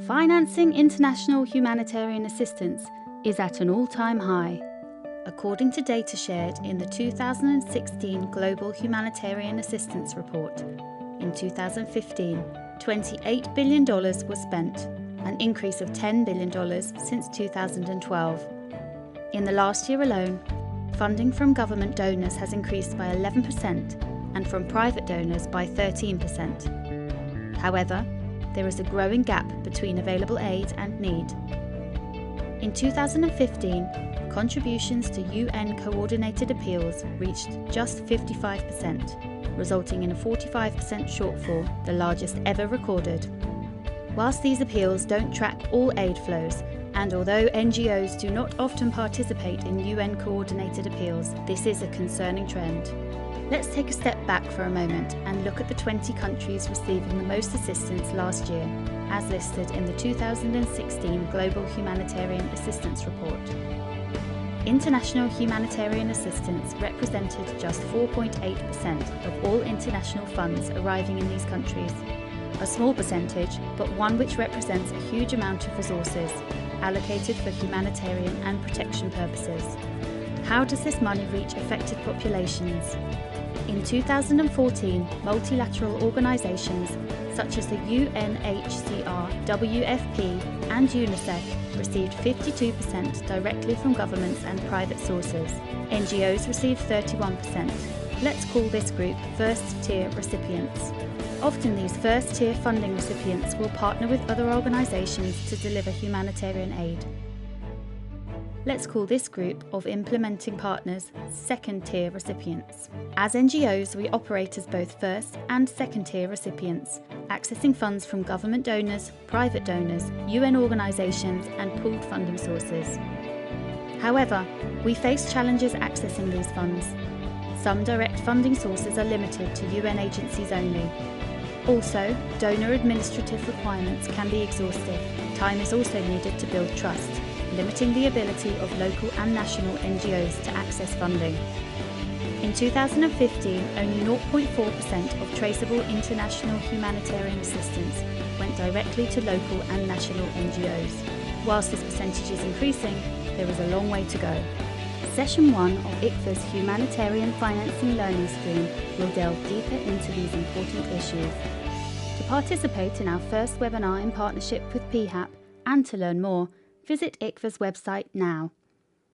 Financing international humanitarian assistance is at an all-time high. According to data shared in the 2016 Global Humanitarian Assistance Report, in 2015, $28 billion was spent, an increase of $10 billion since 2012. In the last year alone, funding from government donors has increased by 11% and from private donors by 13%. However, there is a growing gap between available aid and need. In 2015, contributions to UN coordinated appeals reached just 55%, resulting in a 45% shortfall, the largest ever recorded. Whilst these appeals don't track all aid flows, and although NGOs do not often participate in UN coordinated appeals, this is a concerning trend. Let's take a step back for a moment and look at the 20 countries receiving the most assistance last year, as listed in the 2016 Global Humanitarian Assistance Report. International humanitarian assistance represented just 4.8% of all international funds arriving in these countries. A small percentage, but one which represents a huge amount of resources allocated for humanitarian and protection purposes. How does this money reach affected populations? In 2014, multilateral organisations such as the UNHCR, WFP and UNICEF received 52% directly from governments and private sources. NGOs received 31%. Let's call this group first-tier recipients. Often these first-tier funding recipients will partner with other organisations to deliver humanitarian aid. Let's call this group of implementing partners second-tier recipients. As NGOs, we operate as both first and second-tier recipients, accessing funds from government donors, private donors, UN organisations and pooled funding sources. However, we face challenges accessing these funds. Some direct funding sources are limited to UN agencies only. Also, donor administrative requirements can be exhaustive. Time is also needed to build trust, limiting the ability of local and national NGOs to access funding. In 2015, only 0.4% of traceable international humanitarian assistance went directly to local and national NGOs. Whilst this percentage is increasing, there is a long way to go. Session 1 of ICFA's Humanitarian Financing Learning Stream will delve deeper into these important issues. To participate in our first webinar in partnership with PHAP and to learn more, visit ICFA's website now.